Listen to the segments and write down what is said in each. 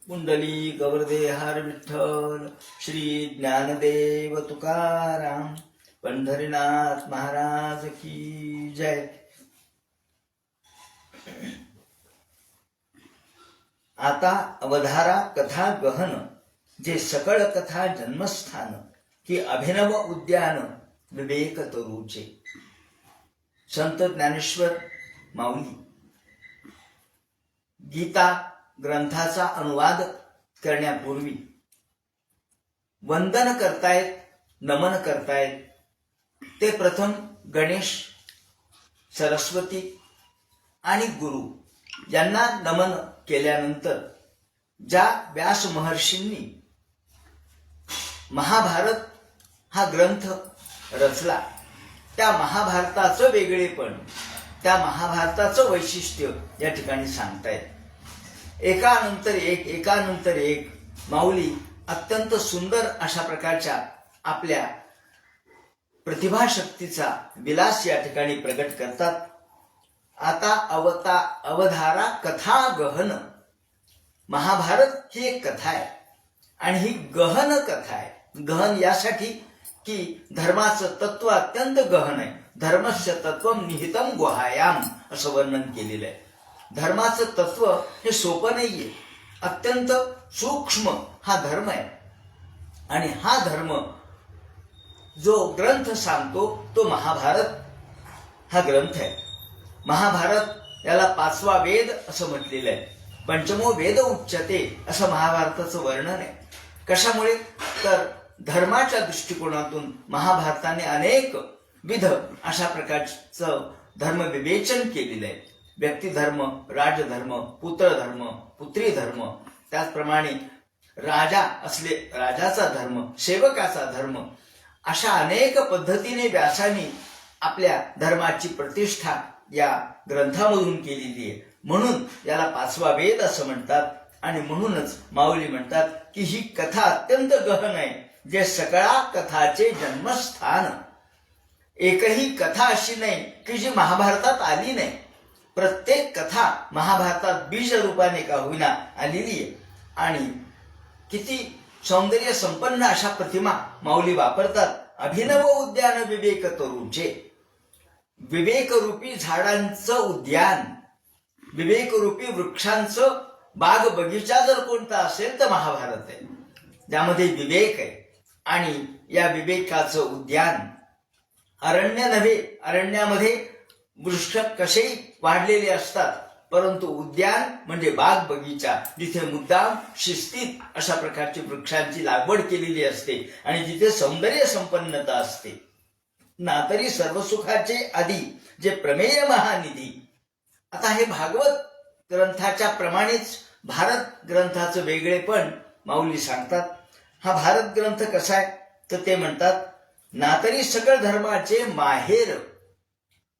कुंडली गवरदे हर विठ्ठल श्री ज्ञानदेव तुकाराम पंढरीनाथ महाराज की जय। आता अवधारा कथा गहन जे सकळ कथा जन्मस्थान की अभिनव उद्यान विवेक तरुचे। संत ज्ञानेश्वर माऊली गीता ग्रंथाचा अनुवाद करण्यापूर्वी वंदन करतायत, नमन करतायत ते प्रथम गणेश, सरस्वती आणि गुरु यांना नमन केल्यानंतर ज्या व्यास महर्षींनी महाभारत हा ग्रंथ रचला त्या महाभारताचं वेगळेपण, त्या महाभारताचं वैशिष्ट्य या ठिकाणी सांगतायत। एकानंतर एक माऊली अत्यंत सुंदर अशा प्रकारच्या आपल्या प्रतिभाशक्तीचा विलास या ठिकाणी प्रगट करतात। आता अवधारा कथा गहन, महाभारत ही एक कथा आहे आणि ही गहन कथा आहे। गहन यासाठी की धर्माचं तत्व अत्यंत गहन आहे। धर्मस्य तत्वम निहितम गुहायाम असं वर्णन केलेलं आहे। धर्माचं तत्व हे सोपं नाहीये, अत्यंत सूक्ष्म हा धर्म आहे आणि हा धर्म जो ग्रंथ सांगतो तो महाभारत हा ग्रंथ आहे। महाभारत याला 5वा वेद असं म्हटलेलं आहे। पंचमो वेद उच्यते असं महाभारताचं वर्णन आहे। कशामुळे तर धर्माच्या दृष्टिकोनातून महाभारताने अनेक विध अशा प्रकारचं धर्म विवेचन केलेलं आहे। व्यक्तिधर्म, राजधर्म, पुत्रधर्म, पुत्री धर्म, त्याचप्रमाणे राजाचा धर्म, सेवकाचा धर्म, अशा अनेक पद्धतीने व्यासांनी आपल्या धर्माची प्रतिष्ठा या ग्रंथामधून केलेली आहे। म्हणून याला 5वा वेद असं म्हणतात आणि म्हणूनच माऊली म्हणतात की ही कथा अत्यंत गहन आहे, जे सकळा कथाचे जन्मस्थान। एकही कथा अशी नाही की जी महाभारतात आली नाही। प्रत्येक कथा महाभारतात बीज रूपाने का होईना आलेली आहे आणि किती सौंदर्य संपन्न अशा प्रतिमा माऊली वापरतात। अभिनव उद्यान विवेक तरुचे, विवेकरूपी झाडांचं उद्यान, विवेकरूपी वृक्षांचं बाग बगीचा जर कोणता असेल तर महाभारत आहे, ज्यामध्ये विवेक आहे। आणि या विवेकाचं उद्यान अरण्य नव्हे, अरण्यामध्ये वृक्ष कसेही वाढलेले असतात, परंतु उद्यान म्हणजे बाग बगीचा, जिथे मुद्दाम शिस्तीत अशा प्रकारची वृक्षांची लागवड केलेली असते आणि जिथे सौंदर्य संपन्नता असते। ना तरी सर्व सुखाचे आधी जे प्रमेय महानिधी। आता हे भागवत ग्रंथाच्या प्रमाणेच भारत ग्रंथाचं वेगळेपण माऊली सांगतात। हा भारत ग्रंथ कसा आहे तर ते म्हणतात ना तरी सकळ धर्माचे माहेर।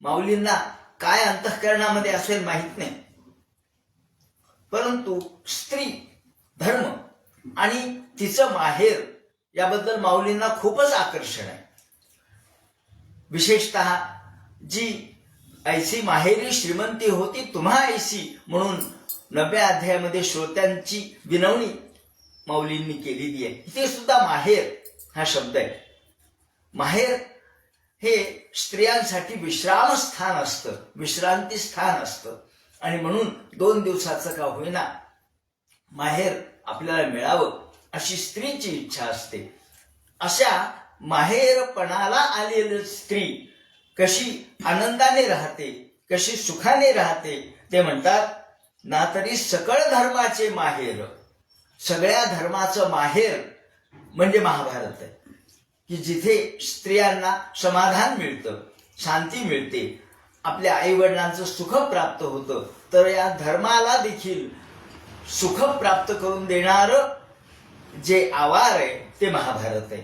माऊलींना काय अंतःकरणामध्ये असेल माहित नाही, परंतु स्त्री धर्म आणि तिचं माहेर याबद्दल माऊलींना खूपच आकर्षण आहे। विशेषतः जी ऐसी माहेरी श्रीमंती होती तुम्हा ऐसी म्हणून 9व्या अध्यायामध्ये श्रोत्यांची विनवणी माऊलींनी केलेली आहे। इथे सुद्धा माहेर हा शब्द आहे। माहेर हे स्त्रियांसाठी विश्राम स्थान असतं, विश्रांती स्थान असतं आणि म्हणून 2 दिवसाचं का होईना माहेर आपल्याला मिळावं अशी स्त्रीची इच्छा असते। अशा माहेरपणाला आलेली स्त्री कशी आनंदाने राहते, कशी सुखाने राहते ते म्हणतात ना तरी सकळ धर्माचे माहेर। सगळ्या धर्माचं माहेर म्हणजे महाभारत आहे की जिथे स्त्रियांना समाधान मिळतं, शांती मिळते, आपल्या आईवडिलांचं सुख प्राप्त होतं। तर या धर्माला देखील सुख प्राप्त करून देणारं जे आवार आहे ते महाभारत आहे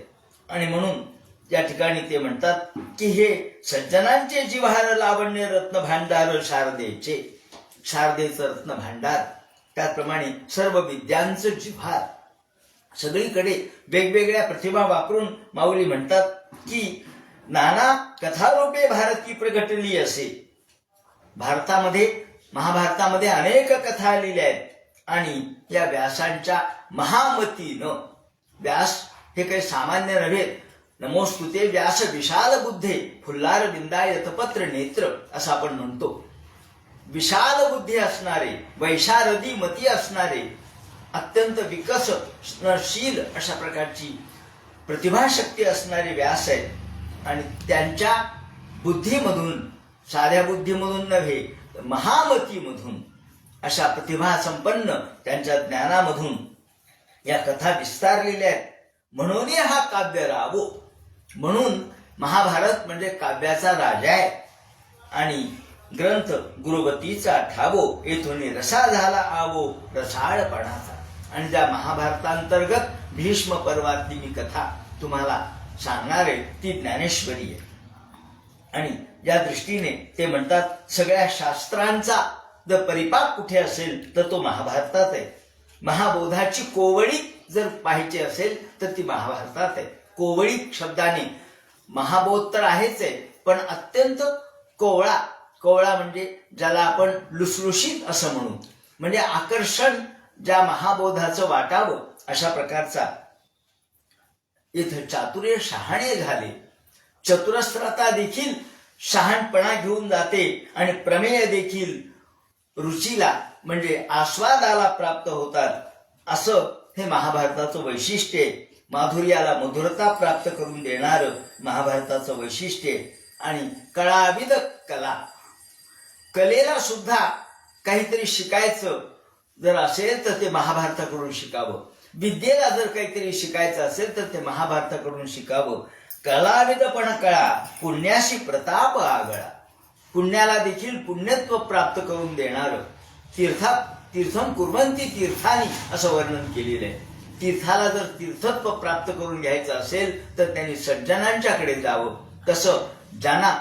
आणि म्हणून या ठिकाणी ते म्हणतात की हे सज्जनांचे जिव्हार लावण्य रत्न भांडार शारदेचे, शारदेचं रत्न भांडार, त्याचप्रमाणे सर्व विद्यांचं जिव्हार। सगळीकडे वेगवेगळ्या प्रतिभा वापरून माऊली म्हणतात की नाना कथारूपे भारती प्रगटली असे। भारतामध्ये महाभारतामध्ये अनेक कथा आलेल्या आहेत आणि या व्यासांच्या महामतीनं, व्यास हे काही सामान्य नव्हे, नमोस्तुते व्यास विशाल बुद्धे फुल्लार बिंदाय यतपत्र नेत्र असं आपण म्हणतो. विशाल बुद्धी असणारे, वैशारदी मती असणारे, अत्यंत विकसनशील अशा प्रकारची प्रतिभाशक्ती असणारे व्यास आहेत. आणि त्यांच्या बुद्धीमधून, साध्या बुद्धीमधून नव्हे, महामतीमधून, अशा प्रतिभा संपन्न त्यांच्या ज्ञानामधून या कथा विस्तारलेल्या आहेत. म्हणून हा काव्य रावो. म्हणून महाभारत म्हणजे काव्याचा राजा आहे. आणि ग्रंथ गुरुवतीचा ठावो, येथून रसा झाला आवो रसाळपणाचा. आणि त्या महाभारतांतर्गत भीष्म पर्वातली मी कथा तुम्हाला सांगणार आहे ती ज्ञानेश्वरी आहे. आणि या दृष्टीने ते म्हणतात सगळ्या शास्त्रांचा जर परिपाक कुठे असेल तर तो महाभारतात आहे. महाबोधाची कोवळी जर पाहिजे असेल तर ती महाभारतात आहे. कोवळी शब्दाने महाबोध तर आहेच आहे, पण अत्यंत कोवळा, कोवळा म्हणजे ज्याला आपण लुसलुशीत असं म्हणू, म्हणजे आकर्षण ज्या महाबोधाचं वाटावं अशा प्रकारचा. इथं चातुर्य शहाणे झाले, चतुरस्रता देखील शहाणपणा घेऊन जाते आणि प्रमेय देखील रुचीला म्हणजे आस्वादाला प्राप्त होतात. असं हे महाभारताचं वैशिष्ट्य आहे. माधुर्याला मधुरता प्राप्त करून देणारं महाभारताचं वैशिष्ट्य आहे. आणि कळाविद कला, कलेला सुद्धा काहीतरी शिकायचं जर असेल तर ते महाभारताकडून शिकावं. विद्येला जर काहीतरी शिकायचं असेल तर ते महाभारताकडून शिकावं. कलाविदपण कळा, पुण्याशी प्रताप आगळा. पुण्याला देखील पुण्यत्व प्राप्त करून देणारं. तीर्थम कुर्वन्ति तीर्थानी असं वर्णन केलेलं आहे. तीर्थाला जर तीर्थत्व प्राप्त करून घ्यायचं असेल तर त्यांनी सज्जनांच्याकडे जावं. तसं ज्यांना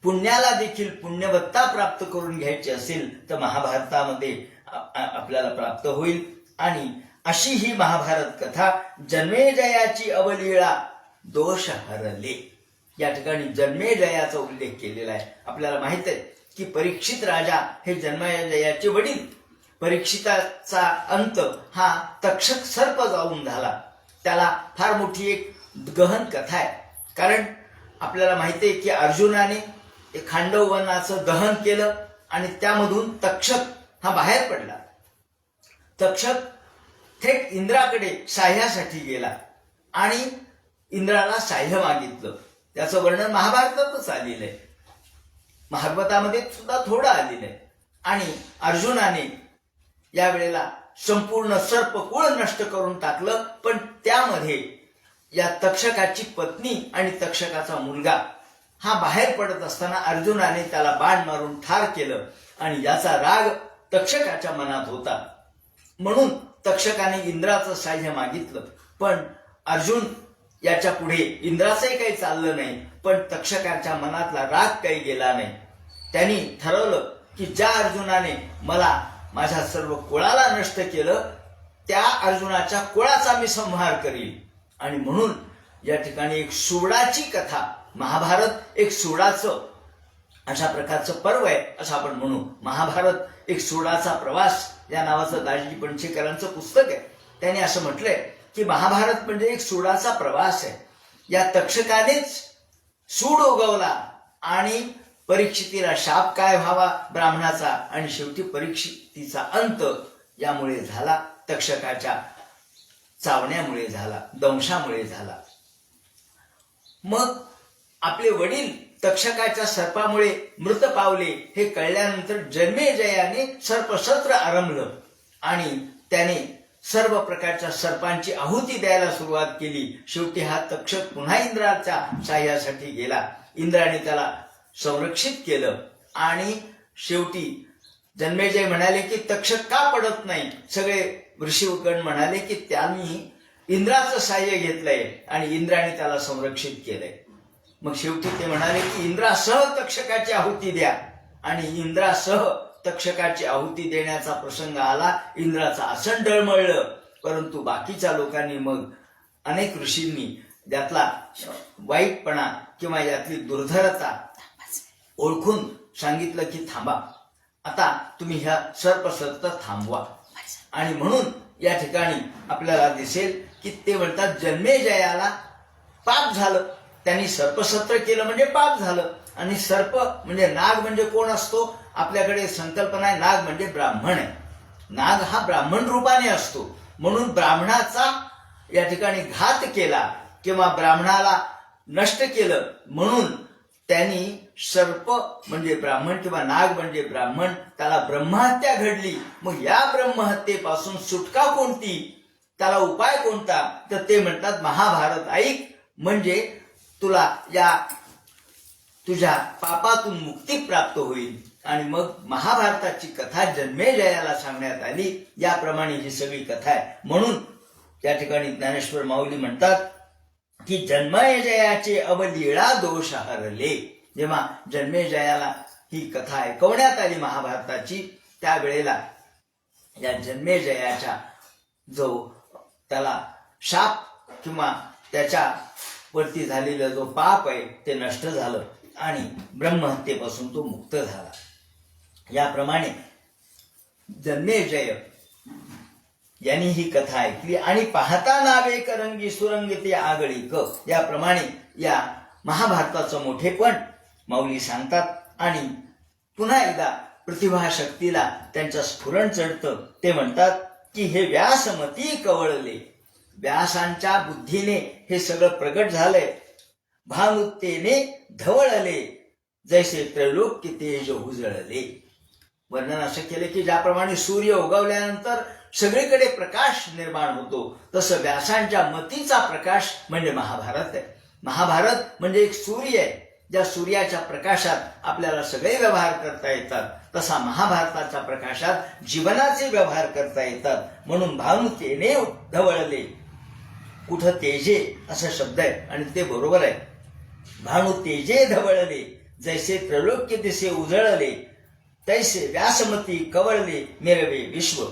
पुण्याला देखील पुण्यवत्ता प्राप्त करून घ्यायची असेल तर महाभारतामध्ये आपल्याला प्राप्त होईल. आणि अशी ही महाभारत कथा जन्मेजयाची अवलीळा दोष हरले. या ठिकाणी जन्मेजयाचा उल्लेख केलेला आहे. आपल्याला माहित आहे की परीक्षित राजा हे जन्मेजयाचे वडील. परीक्षिताचा अंत हा तक्षक सर्प जाऊन झाला. त्याला फार मोठी एक गहन कथा आहे. कारण आपल्याला माहिती आहे की अर्जुनाने खांडव वनाचं दहन केलं आणि त्यामधून तक्षक हा बाहेर पडला. तक्षक थेट इंद्राकडे साह्यासाठी गेला आणि इंद्राला साह्य मागितलं. त्याचं वर्णन महाभारतातच आलेलं आहे, भागवतामध्ये सुद्धा थोडं आलेलं आहे. आणि अर्जुनाने यावेळेला संपूर्ण सर्पकुळ नष्ट करून टाकलं. पण त्यामध्ये या तक्षकाची पत्नी आणि तक्षकाचा मुलगा हा बाहेर पडत असताना अर्जुनाने त्याला बाण मारून ठार केलं. आणि याचा राग तक्षकाच्या मनात होता. म्हणून तक्षकाने इंद्राचं साह्य मागितलं. पण अर्जुन याच्या पुढे इंद्राचंही काही चाललं नाही, पण तक्षकाच्या मनातला राग काही गेला नाही. त्यांनी ठरवलं की ज्या अर्जुनाने मला माझ्या सर्व कुळाला नष्ट केलं त्या अर्जुनाच्या कुळाचा मी संहार करील. आणि म्हणून या ठिकाणी एक सूडाची कथा, महाभारत एक सूडाचं अशा प्रकारचं पर्व आहे असं आपण म्हणू. महाभारत एक सूडाचा प्रवास या नावाचं दाजी पणशीकरांचं पुस्तक आहे. त्यांनी असं म्हटलंय की महाभारत म्हणजे एक सूडाचा प्रवास आहे. या तक्षकानेच सूड उगवला आणि परीक्षितीला शाप काय व्हावा ब्राह्मणाचा, आणि शेवटी परीक्षितीचा अंत यामुळे झाला, तक्षकाच्या चावण्यामुळे झाला, दंशामुळे झाला. मग आपले वडील तक्षकाच्या सर्पामुळे मृत पावले हे कळल्यानंतर जन्मेजयाने सर्पसत्र आरंभलं आणि त्याने सर्व प्रकारच्या सर्पांची आहुती द्यायला सुरुवात केली. शेवटी हा तक्षक पुन्हा इंद्राच्या साह्यासाठी गेला. इंद्राने त्याला संरक्षित केलं आणि शेवटी जन्मेजय म्हणाले की तक्षक का पडत नाही. सगळे ऋषीगण म्हणाले की त्यांनी इंद्राचं साह्य घेतलंय आणि इंद्राने त्याला संरक्षित केलंय. मग शेवटी ते म्हणाले की इंद्रासह तक्षकाची आहुती द्या. आणि इंद्रासह तक्षकाची आहुती देण्याचा प्रसंग आला. इंद्राचं आसन डळमळलं. परंतु बाकीच्या लोकांनी मग अनेक ऋषींनी यातला वाईटपणा किंवा यातली दुर्धरता ओळखून सांगितलं की थांबा, आता तुम्ही ह्या सर्पसत्र थांबवा. आणि म्हणून या ठिकाणी आपल्याला दिसेल की ते म्हणतात जन्मेजयाला पाप झालं, त्यांनी सर्पसत्र केलं म्हणजे पाप झालं. आणि सर्प म्हणजे नाग म्हणजे कोण असतो? आपल्याकडे संकल्पना आहे नाग म्हणजे ब्राह्मण आहे. नाग हा ब्राह्मण रूपाने असतो, म्हणून ब्राह्मणाचा या ठिकाणी घात केला किंवा ब्राह्मणाला नष्ट केलं, म्हणून त्यांनी सर्प म्हणजे ब्राह्मण किंवा नाग म्हणजे ब्राह्मण, त्याला ब्रह्महत्या घडली. मग या ब्रह्महत्येपासून सुटका कोणती, त्याला उपाय कोणता? तर ते म्हणतात महाभारत ऐक, म्हणजे तुला या तुझ्या पापातून मुक्ती प्राप्त होईल. आणि मग महाभारताची कथा जन्मेजयाला सांगण्यात आली. याप्रमाणे ही सगळी कथा आहे. म्हणून त्या ठिकाणी ज्ञानेश्वर माऊली म्हणतात की जन्मेजयाचे अवलीळा दोष हरले. जेव्हा जन्मेजयाला ही कथा ऐकवण्यात आली महाभारताची, त्यावेळेला या जन्मेजयाच्या जो त्याला शाप किंवा त्याच्या वरती झालेलं जो पाप आहे ते नष्ट झालं आणि ब्रह्महत्येपासून तो मुक्त झाला. याप्रमाणे जन्मेजय यांनी ही कथा ऐकली आणि पाहता नावे करंगी सुरंगती आगळीक. याप्रमाणे या महाभारताचं मोठेपण माऊली सांगतात आणि पुन्हा एकदा प्रतिभाशक्तीला त्यांचं स्फुरण चढतं. ते म्हणतात की हे व्यासमती कवळले, व्यासांच्या बुद्धीने हे सगळं प्रगट झालंय. भानुतेने धवळले, जैसे त्रैलोक्य तेज उजळले. वर्णन असं केलं की ज्याप्रमाणे सूर्य उगवल्यानंतर सगळीकडे प्रकाश निर्माण होतो, तसं व्यासांच्या मतीचा प्रकाश म्हणजे महाभारत आहे. महाभारत म्हणजे एक सूर्य आहे, ज्या सूर्याच्या प्रकाशात आपल्याला सगळे व्यवहार करता येतात, तसा महाभारताच्या प्रकाशात जीवनाचे व्यवहार करता येतात. म्हणून भानुतेने धवळले, कुठं तेजे असा शब्द आहे आणि ते बरोबर आहे. भानु तेजे धवळले, जैसे त्रैलोक्य दिसे उजळले, तैसे व्यासमती कवळले मिरवे विश्व.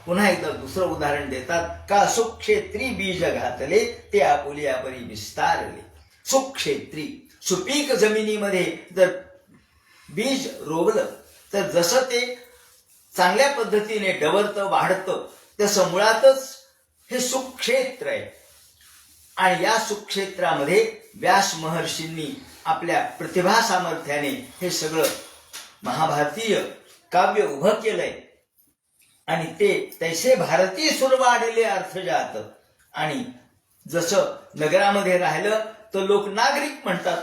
पुन्हा एकदा दुसरं उदाहरण देतात का सुक्षेत्री बीज घातले, ते आपुल्या परी विस्तारले. सुक्षेत्री, सुपीक जमिनीमध्ये जर बीज रोवलं तर जसं ते चांगल्या पद्धतीने डवरतं वाढतं, तसं मुळातच हे सुक्षेत्र आहे. आणि या सुक्षेत्रामध्ये व्यास महर्षींनी आपल्या प्रतिभा सामर्थ्याने हे सगळं महाभारतीय काव्य उभं केलंय. आणि ते तैसे भारतीय सुर वाढले अर्थजात. आणि जसं नगरामध्ये राहिलं तर लोक नागरिक म्हणतात,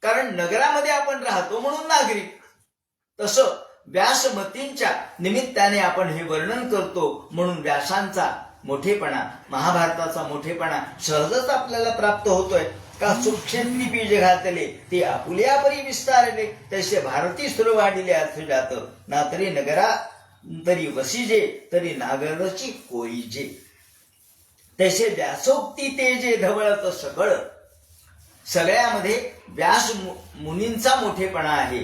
कारण नगरामध्ये आपण राहतो म्हणून नागरिक. तसं व्यासमतींच्या निमित्ताने आपण हे वर्णन करतो, म्हणून व्यासांचा मोठेपणा, महाभारताचा मोठेपणा सहजच आपल्याला प्राप्त होतोय. का सुक्षेत्री बीज घातले, ते आपुल्या परी विस्तारले, तसे भारती सुर वाढिले अर्थ जात. ना तरी नगरा तरी वसिजे, तरी नागरची कोईजे. तसे व्यासोक्ती तेजे धवळत सगळ. सगळ्यामध्ये व्यास मुनींचा मोठेपणा आहे.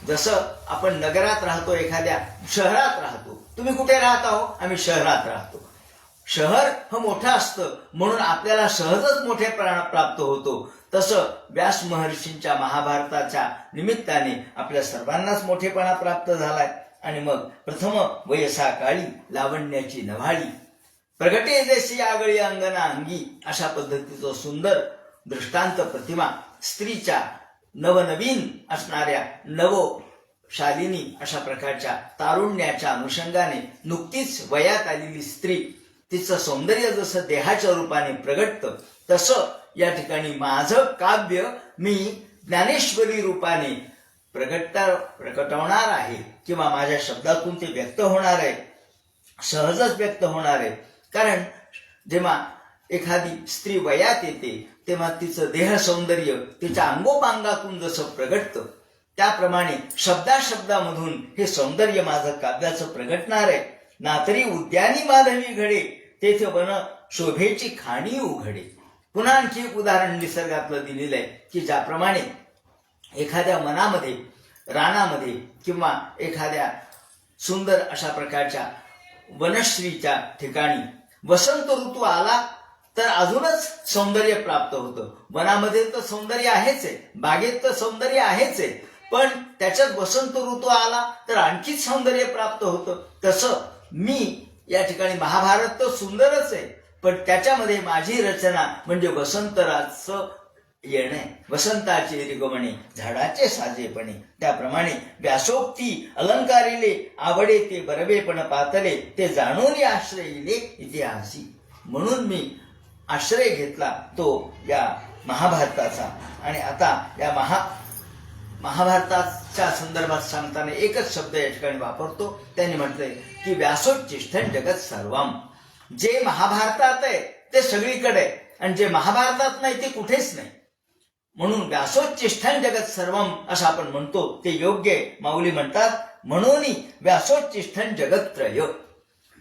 जसं आपण नगरात राहतो, एखाद्या शहरात राहतो. तुम्ही कुठे राहता हो? आम्ही शहरात राहतो. शहर हे मोठं असतं म्हणून आपल्याला सहजच मोठेपणा प्राप्त होतो. तसं व्यास महर्षींच्या महाभारताच्या निमित्ताने आपल्या सर्वांनाच मोठेपणा प्राप्त झालाय. आणि मग प्रथम वयसा काळी लावण्याची नव्हाळी, प्रगटे जशी आगळी अंगना अंगी, अशा पद्धतीचं सुंदर दृष्टांत प्रतिमा स्त्रीच्या नवनवीन असणाऱ्या नवशालिनी अशा प्रकारच्या तारुण्याच्या अनुषंगाने नुकतीच वयात आलेली स्त्री, तिचं सौंदर्य जसं देहाच्या रूपाने प्रगटतं, तसं या ठिकाणी माझं काव्य मी ज्ञानेश्वरी रूपाने प्रकटवणार आहे किंवा माझ्या शब्दातून ते व्यक्त होणार आहे, सहजच व्यक्त होणार आहे. कारण जेव्हा एखादी स्त्री वयात येते तेव्हा तिचं देह सौंदर्य तिच्या अंगोपांगातून जसं प्रगटतं, त्याप्रमाणे शब्दाशब्दामधून हे सौंदर्य माझं काव्याचं प्रगटणार आहे. ना तरी उद्यानी माधवी घडे, तेथे वन शोभेची खाणी उघडे. पुन्हा आणखी एक उदाहरण निसर्गातलं दिलेलं आहे की ज्याप्रमाणे एखाद्या मनामध्ये, रानामध्ये किंवा एखाद्या सुंदर अशा प्रकारच्या वनश्रीच्या ठिकाणी वसंत ऋतू आला तर अजूनच सौंदर्य प्राप्त होतं. वनामध्ये तर सौंदर्य आहेच आहे, बागेत तर सौंदर्य आहेच आहे, पण त्याच्यात वसंत ऋतू आला तर आणखीच सौंदर्य प्राप्त होतं. तसं मी या ठिकाणी महाभारत तर सुंदरच आहे, पण त्याच्यामध्ये माझी रचना म्हणजे वसंतराचं येणे, वसंताचे रिगमणे, झाडाचे साजेपणे. त्याप्रमाणे व्यासोक्ती अलंकारिले आवडे ते बरवेपण पातले, ते जाणून आश्रयिले इतिहासी. म्हणून मी आश्रय घेतला तो या महाभारताचा. आणि आता या महाभारताच्या संदर्भात सांगताना एकच शब्द या ठिकाणी वापरतो. त्यांनी म्हटलंय की व्यासोच्चिष्ठन जगत सर्वम. जे महाभारतात आहे ते सगळीकडे आहे, आणि जे महाभारतात नाही ते कुठेच नाही. म्हणून व्यासोच्चिष्ठन जगत सर्वम असं आपण म्हणतो ते योग्य आहे. माऊली म्हणतात म्हणून व्यासोच्चिष्ठन जगत्त्रय.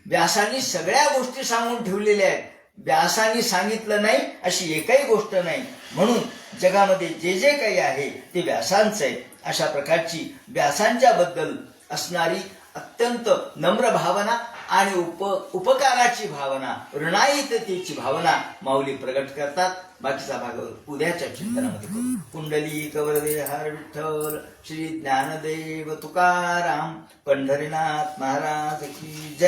व्यासांनी सगळ्या गोष्टी सांगून ठेवलेल्या आहेत. व्यासांनी सांगितलं नाही अशी एकही गोष्ट नाही. म्हणून जगामध्ये जे जे काही आहे ते व्यासांचं आहे. अशा प्रकारची व्यासांच्या बद्दल असणारी अत्यंत नम्र भावना आणि उपकाराची भावना, ऋणायिततेची भावना माऊली प्रगट करतात. बाकीचा भाग उद्याच्या चिंतनामध्ये करू. पुंडलिक वरदे हर विठ्ठल, श्री ज्ञानदेव तुकाराम, पंढरीनाथ महाराज की जय.